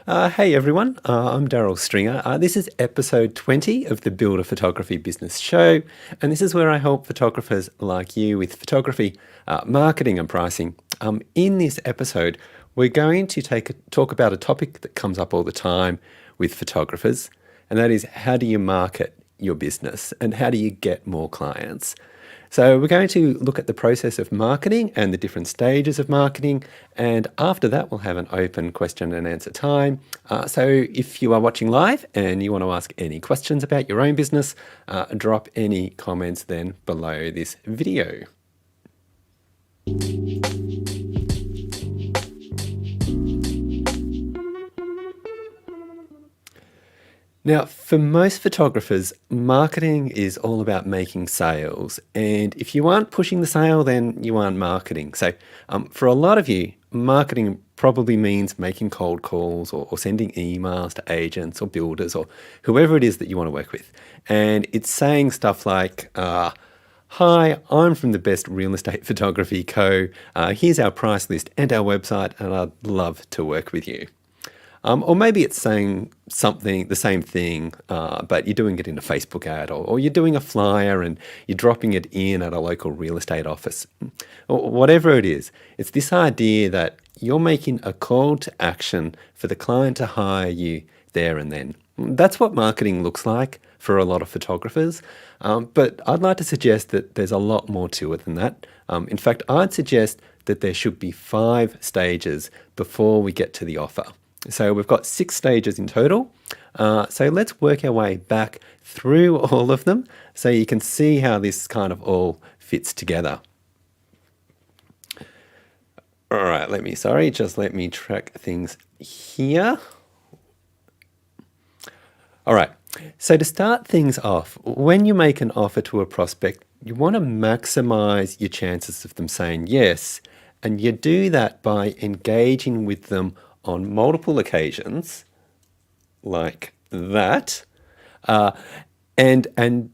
Hey everyone, I'm Daryl Stringer. This is episode 20 of the Builder Photography Business Show, and this is where I help photographers like you with photography, marketing, and pricing. In this episode, we're going to talk about a topic that comes up all the time with photographers, and that is how do you market your business and how do you get more clients? So we're going to look at the process of marketing and the different stages of marketing. And after that, we'll have an open question and answer time. So if you are watching live and you want to ask any questions about your own business, drop any comments then below this video. Now, for most photographers, marketing is all about making sales. And if you aren't pushing the sale, then you aren't marketing. So for a lot of you, marketing probably means making cold calls or sending emails to agents or builders or whoever it is that you want to work with. And it's saying stuff like, hi, I'm from the Best Real Estate Photography Co. Here's our price list and our website, and I'd love to work with you. Or maybe it's saying the same thing, but you're doing it in a Facebook ad, or you're doing a flyer and you're dropping it in at a local real estate office. Or whatever it is, it's this idea that you're making a call to action for the client to hire you there and then. That's what marketing looks like for a lot of photographers, but I'd like to suggest that there's a lot more to it than that. In fact, I'd suggest that there should be 5 stages before we get to the offer. So we've got 6 stages in total. So let's work our way back through all of them so you can see how this kind of all fits together. All right, let me track things here. All right, so to start things off, when you make an offer to a prospect, you want to maximize your chances of them saying yes. And you do that by engaging with them on multiple occasions, like that. And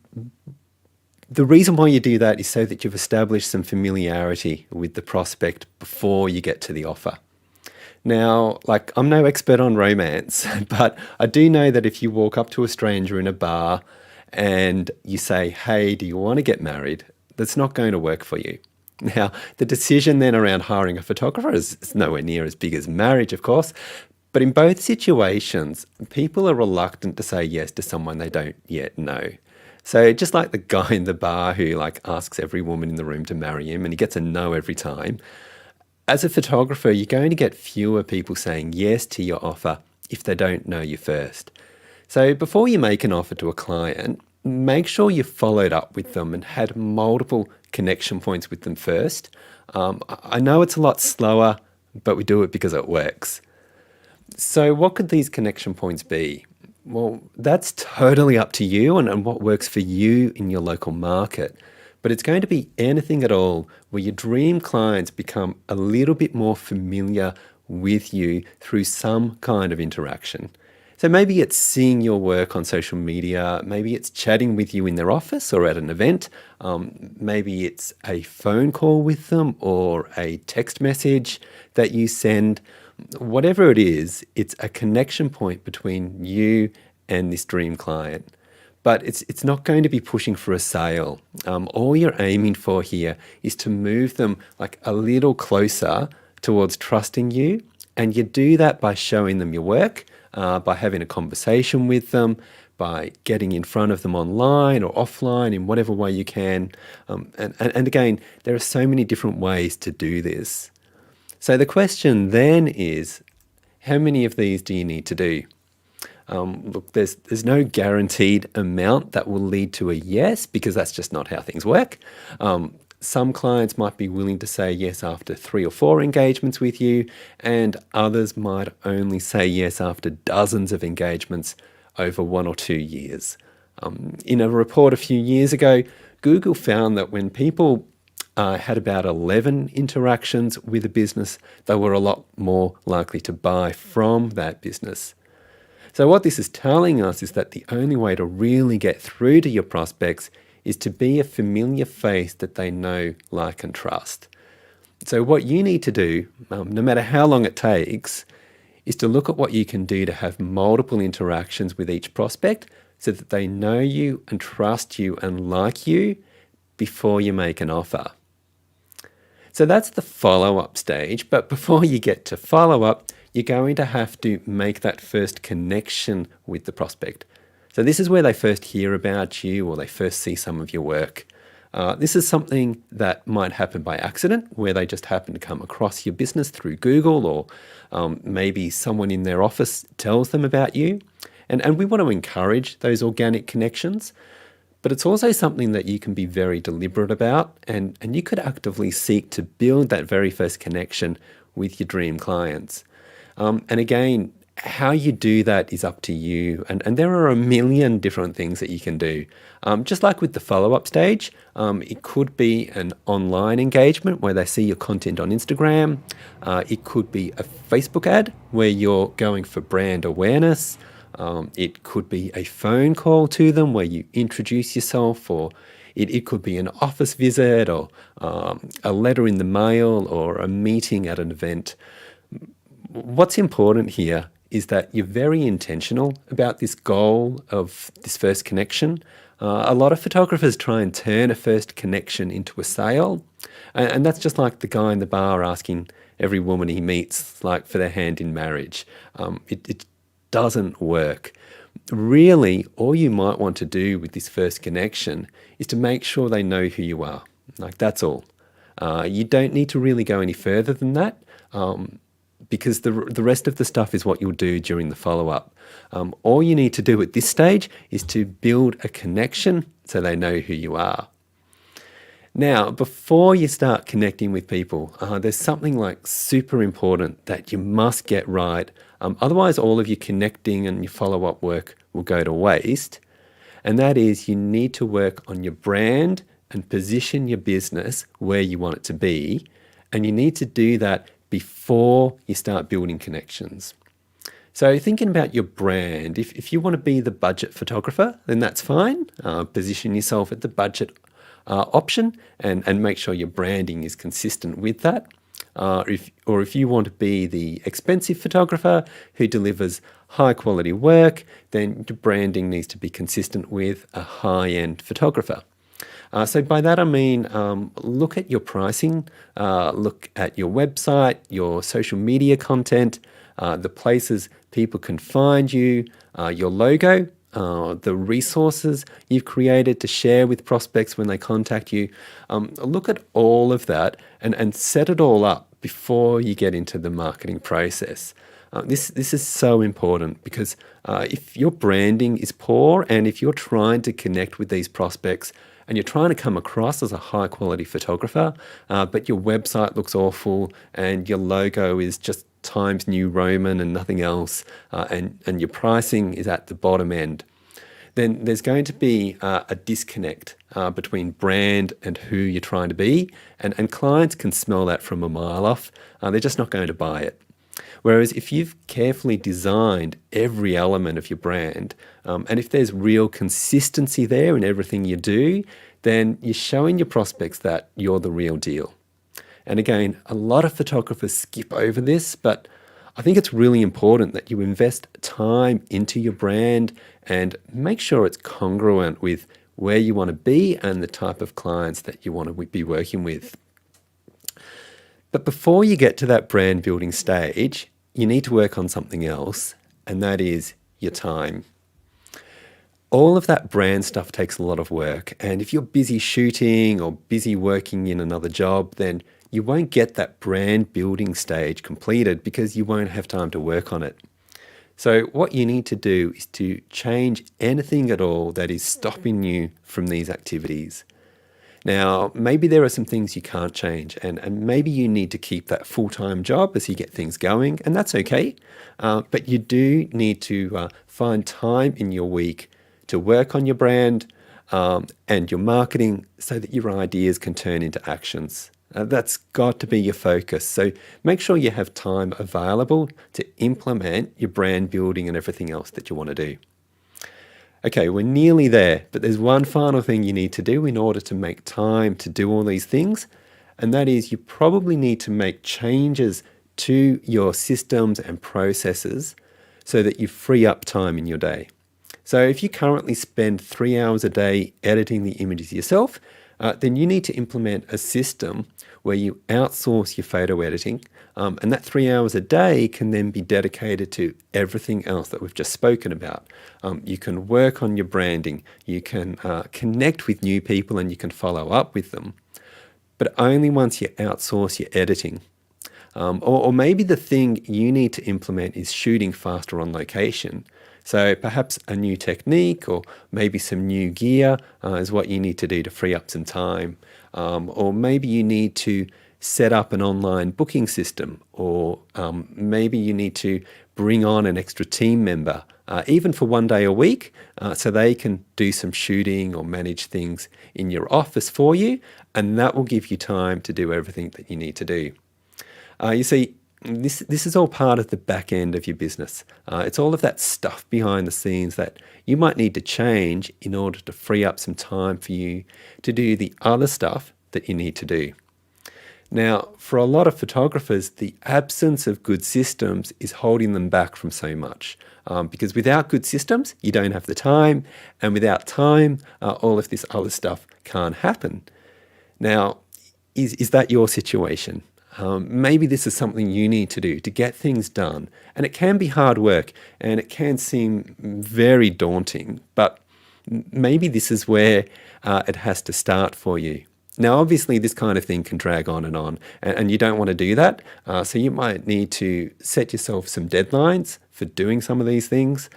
the reason why you do that is so that you've established some familiarity with the prospect before you get to the offer. Now, I'm no expert on romance, but I do know that if you walk up to a stranger in a bar and you say, hey, do you want to get married? That's not going to work for you. Now, the decision then around hiring a photographer is nowhere near as big as marriage, of course, but in both situations, people are reluctant to say yes to someone they don't yet know. So just like the guy in the bar who asks every woman in the room to marry him and he gets a no every time, as a photographer, you're going to get fewer people saying yes to your offer if they don't know you first. So before you make an offer to a client, make sure you followed up with them and had multiple connection points with them first. I know it's a lot slower, but we do it because it works. So what could these connection points be? Well, that's totally up to you and what works for you in your local market. But it's going to be anything at all where your dream clients become a little bit more familiar with you through some kind of interaction. So maybe it's seeing your work on social media, maybe it's chatting with you in their office or at an event, maybe it's a phone call with them or a text message that you send. Whatever it is, it's a connection point between you and this dream client. But it's not going to be pushing for a sale. All you're aiming for here is to move them a little closer towards trusting you, and you do that by showing them your work, by having a conversation with them, by getting in front of them online or offline in whatever way you can. And again, there are so many different ways to do this. So the question then is, how many of these do you need to do? Look, there's no guaranteed amount that will lead to a yes, because that's just not how things work. Some clients might be willing to say yes after 3 or 4 engagements with you, and others might only say yes after dozens of engagements over 1 or 2 years. In a report a few years ago, Google found that when people had about 11 interactions with a business, they were a lot more likely to buy from that business. So what this is telling us is that the only way to really get through to your prospects is to be a familiar face that they know, like, and trust. So what you need to do, no matter how long it takes, is to look at what you can do to have multiple interactions with each prospect so that they know you and trust you and like you before you make an offer. So that's the follow-up stage, but before you get to follow-up, you're going to have to make that first connection with the prospect. So this is where they first hear about you or they first see some of your work. This is something that might happen by accident, where they just happen to come across your business through Google, or maybe someone in their office tells them about you. And we want to encourage those organic connections, but it's also something that you can be very deliberate about, and you could actively seek to build that very first connection with your dream clients. And again, how you do that is up to you. And there are a million different things that you can do. Just like with the follow-up stage, it could be an online engagement where they see your content on Instagram. It could be a Facebook ad where you're going for brand awareness. It could be a phone call to them where you introduce yourself, or it could be an office visit, or a letter in the mail, or a meeting at an event. What's important here is that you're very intentional about this goal of this first connection. A lot of photographers try and turn a first connection into a sale. And that's just like the guy in the bar asking every woman he meets like for their hand in marriage. It doesn't work. Really, all you might want to do with this first connection is to make sure they know who you are. Like, that's all. You don't need to really go any further than that. Because the rest of the stuff is what you'll do during the follow-up. All you need to do at this stage is to build a connection so they know who you are. Now, before you start connecting with people, there's something like super important that you must get right. Otherwise, all of your connecting and your follow-up work will go to waste. And that is, you need to work on your brand and position your business where you want it to be. And you need to do that before you start building connections. So thinking about your brand, if you want to be the budget photographer, then that's fine. Position yourself at the budget option and make sure your branding is consistent with that. If you want to be the expensive photographer who delivers high quality work, then your branding needs to be consistent with a high-end photographer. So by that I mean, look at your pricing, look at your website, your social media content, the places people can find you, your logo, the resources you've created to share with prospects when they contact you. Look at all of that and set it all up before you get into the marketing process. This is so important because if your branding is poor and if you're trying to connect with these prospects and you're trying to come across as a high quality photographer, but your website looks awful and your logo is just Times New Roman and nothing else, and your pricing is at the bottom end, then there's going to be a disconnect between brand and who you're trying to be, and clients can smell that from a mile off. They're just not going to buy it. Whereas if you've carefully designed every element of your brand, and if there's real consistency there in everything you do, then you're showing your prospects that you're the real deal. And again, a lot of photographers skip over this, but I think it's really important that you invest time into your brand and make sure it's congruent with where you want to be and the type of clients that you want to be working with. But before you get to that brand building stage, you need to work on something else, and that is your time. All of that brand stuff takes a lot of work, and if you're busy shooting or busy working in another job, then you won't get that brand building stage completed because you won't have time to work on it. So what you need to do is to change anything at all that is stopping you from these activities. Now, maybe there are some things you can't change, and maybe you need to keep that full-time job as you get things going, and that's okay. But you do need to find time in your week to work on your brand and your marketing so that your ideas can turn into actions. That's got to be your focus. So make sure you have time available to implement your brand building and everything else that you want to do. Okay, we're nearly there, but there's one final thing you need to do in order to make time to do all these things, and that is you probably need to make changes to your systems and processes so that you free up time in your day. So if you currently spend 3 hours a day editing the images yourself, then you need to implement a system where you outsource your photo editing, and that 3 hours a day can then be dedicated to everything else that we've just spoken about. You can work on your branding, you can connect with new people, and you can follow up with them, but only once you outsource your editing. Or maybe the thing you need to implement is shooting faster on location. So perhaps a new technique or maybe some new gear is what you need to do to free up some time. Or maybe you need to set up an online booking system, or maybe you need to bring on an extra team member, even for 1 day a week, so they can do some shooting or manage things in your office for you, and that will give you time to do everything that you need to do. You see, this is all part of the back end of your business. It's all of that stuff behind the scenes that you might need to change in order to free up some time for you to do the other stuff that you need to do. Now, for a lot of photographers, the absence of good systems is holding them back from so much. Because without good systems, you don't have the time, and without time, all of this other stuff can't happen. Now, is that your situation? Maybe this is something you need to do to get things done. And it can be hard work and it can seem very daunting, but maybe this is where it has to start for you. Now, obviously, this kind of thing can drag on, and you don't want to do that. So you might need to set yourself some deadlines for doing some of these things.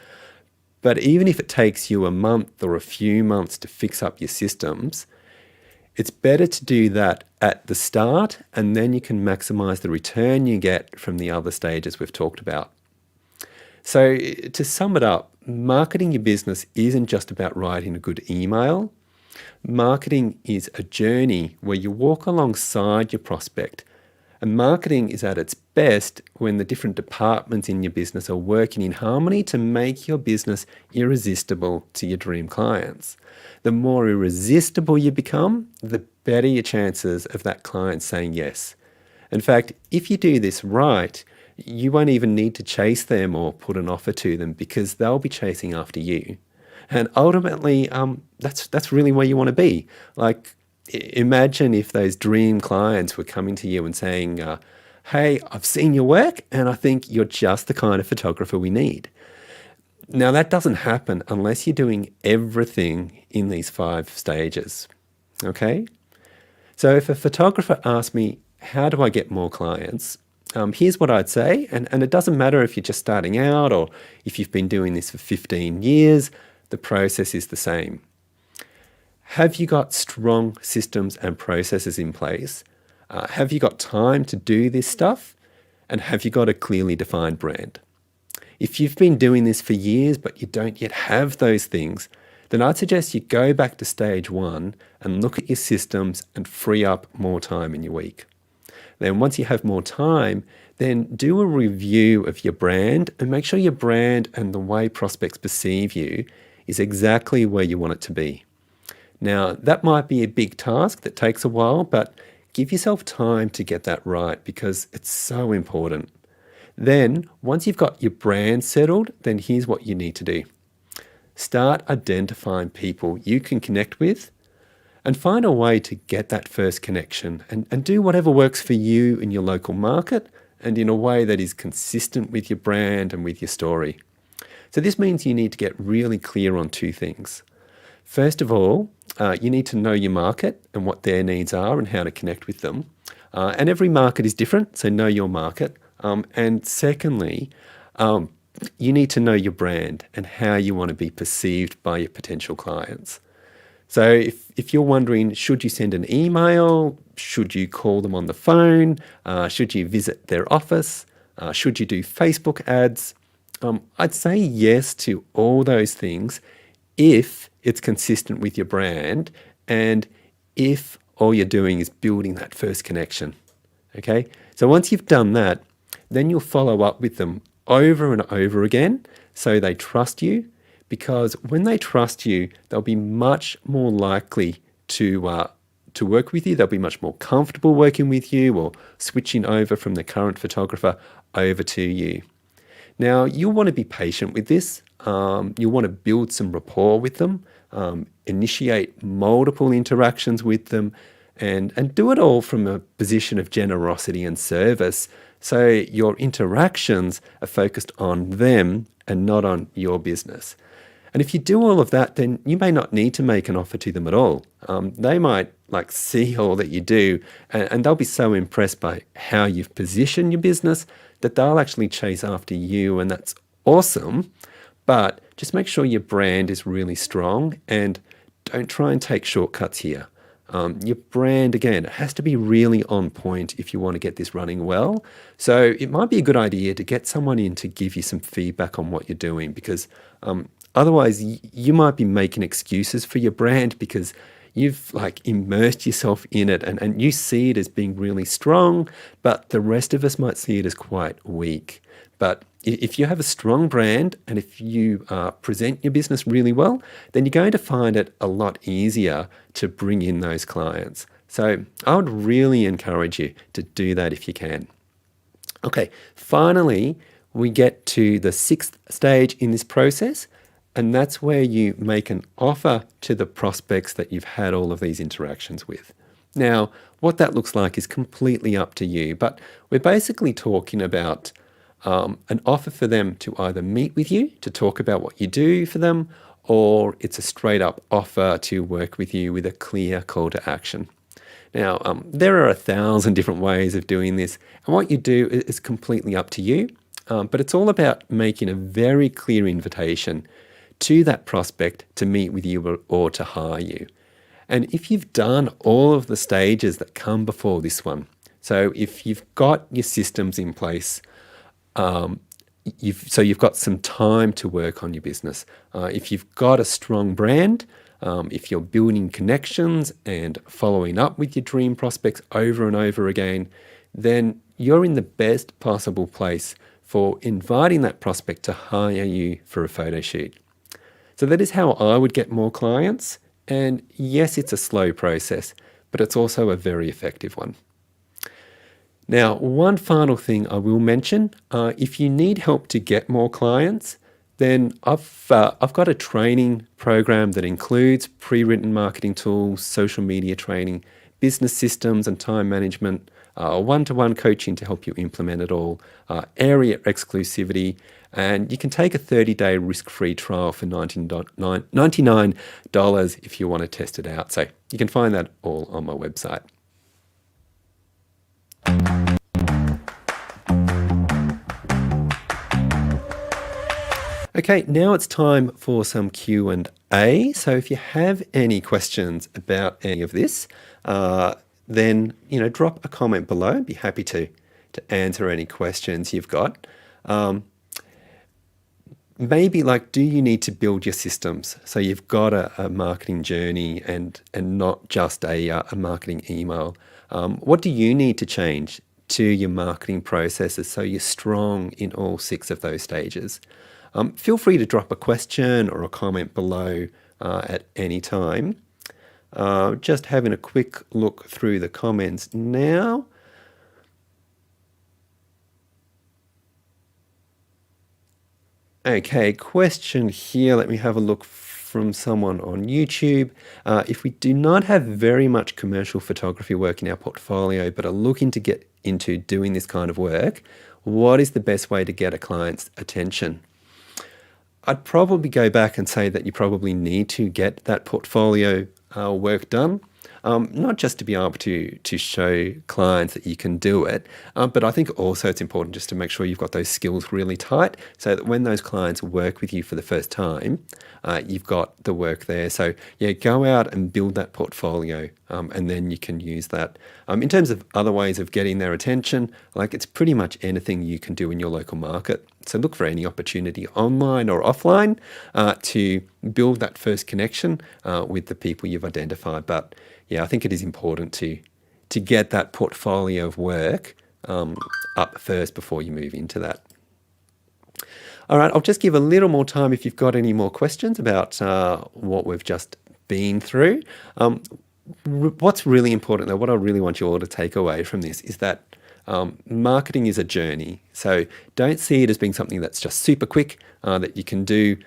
But even if it takes you a month or a few months to fix up your systems, it's better to do that at the start, and then you can maximize the return you get from the other stages we've talked about. So to sum it up, marketing your business isn't just about writing a good email. Marketing is a journey where you walk alongside your prospect. And marketing is at its best when the different departments in your business are working in harmony to make your business irresistible to your dream clients. The more irresistible you become, the better your chances of that client saying yes. In fact, if you do this right, you won't even need to chase them or put an offer to them, because they'll be chasing after you. And ultimately, that's really where you want to be. Like, imagine if those dream clients were coming to you and saying, hey, I've seen your work and I think you're just the kind of photographer we need. Now, that doesn't happen unless you're doing everything in these 5 stages, okay? So if a photographer asks me, how do I get more clients? Here's what I'd say, and it doesn't matter if you're just starting out or if you've been doing this for 15 years, the process is the same. Have you got strong systems and processes in place? Have you got time to do this stuff? And have you got a clearly defined brand? If you've been doing this for years but you don't yet have those things, then I'd suggest you go back to stage 1 and look at your systems and free up more time in your week. Then once you have more time, then do a review of your brand and make sure your brand and the way prospects perceive you is exactly where you want it to be. Now, that might be a big task that takes a while, but give yourself time to get that right because it's so important. Then, once you've got your brand settled, then here's what you need to do. Start identifying people you can connect with and find a way to get that first connection and do whatever works for you in your local market and in a way that is consistent with your brand and with your story. So this means you need to get really clear on 2 things. First of all, you need to know your market and what their needs are and how to connect with them. And every market is different, so know your market. And secondly, you need to know your brand and how you want to be perceived by your potential clients. So if you're wondering, should you send an email? Should you call them on the phone? Should you visit their office? Should you do Facebook ads? I'd say yes to all those things if it's consistent with your brand and if all you're doing is building that first connection. Okay? So once you've done that, then you'll follow up with them over and over again so they trust you, because when they trust you, they'll be much more likely to to work with you. They'll be much more comfortable working with you or switching over from the current photographer over to you. Now, you'll want to be patient with this. You'll want to build some rapport with them, initiate multiple interactions with them, and do it all from a position of generosity and service. So your interactions are focused on them and not on your business. And if you do all of that, then you may not need to make an offer to them at all. They might see all that you do, and they'll be so impressed by how you've positioned your business that they'll actually chase after you, and that's awesome. But just make sure your brand is really strong and don't try and take shortcuts here. Your brand, again, it has to be really on point if you want to get this running well. So it might be a good idea to get someone in to give you some feedback on what you're doing, because otherwise you might be making excuses for your brand because you've immersed yourself in it and you see it as being really strong, but the rest of us might see it as quite weak. But if you have a strong brand and if you present your business really well, then you're going to find it a lot easier to bring in those clients. So I would really encourage you to do that if you can. Okay, finally, we get to the 6th stage in this process, and that's where you make an offer to the prospects that you've had all of these interactions with. Now, what that looks like is completely up to you, but we're basically talking about an offer for them to either meet with you to talk about what you do for them, or it's a straight up offer to work with you with a clear call to action. Now, there are 1,000 different ways of doing this, and what you do is completely up to you, but it's all about making a very clear invitation to that prospect to meet with you or to hire you. And if you've done all of the stages that come before this one, so if you've got your systems in place, you've got some time to work on your business. If you've got a strong brand, if you're building connections and following up with your dream prospects over and over again, then you're in the best possible place for inviting that prospect to hire you for a photo shoot. So that is how I would get more clients. And yes, it's a slow process, but it's also a very effective one. Now, one final thing I will mention, if you need help to get more clients, then I've got a training program that includes pre-written marketing tools, social media training, business systems and time management, one-to-one coaching to help you implement it all, area exclusivity, and you can take a 30-day risk-free trial for $99 if you want to test it out. So you can find that all on my website. Okay, now it's time for some Q&A. So if you have any questions about any of this, then drop a comment below. I'd be happy to answer any questions you've got. Maybe do you need to build your systems? So you've got a marketing journey and not just a marketing email. What do you need to change to your marketing processes so you're strong in all 6 of those stages? Feel free to drop a question or a comment below at any time. Just having a quick look through the comments now. Okay, question here. Let me have a look from someone on YouTube. If we do not have very much commercial photography work in our portfolio, but are looking to get into doing this kind of work, what is the best way to get a client's attention? I'd probably go back and say that you probably need to get that portfolio work done. Not just to be able to show clients that you can do it, but I think also it's important just to make sure you've got those skills really tight so that when those clients work with you for the first time, you've got the work there. So yeah, go out and build that portfolio and then you can use that. In terms of other ways of getting their attention, it's pretty much anything you can do in your local market. So look for any opportunity online or offline to build that first connection with the people you've identified. But yeah, I think it is important to get that portfolio of work up first before you move into that. All right, I'll just give a little more time if you've got any more questions about what we've just been through. what's really important, though, what I really want you all to take away from this is that marketing is a journey. So don't see it as being something that's just super quick, that you can do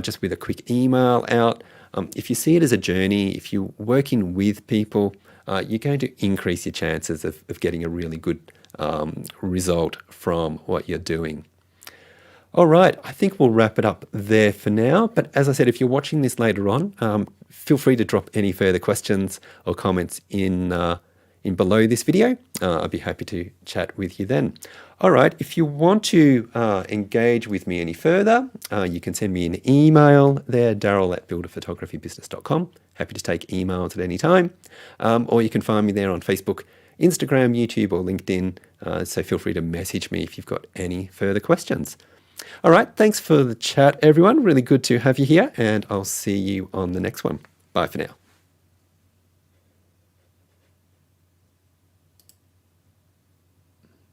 just with a quick email out. If you see it as a journey, if you're working with people, you're going to increase your chances of getting a really good result from what you're doing. All right, I think we'll wrap it up there for now. But as I said, if you're watching this later on, feel free to drop any further questions or comments in below this video. I'd be happy to chat with you then. All right, if you want to engage with me any further, you can send me an email there, daryl@builderphotographybusiness.com. Happy to take emails at any time. Or you can find me there on Facebook, Instagram, YouTube, or LinkedIn. So feel free to message me if you've got any further questions. All right, thanks for the chat, everyone. Really good to have you here, and I'll see you on the next one. Bye for now.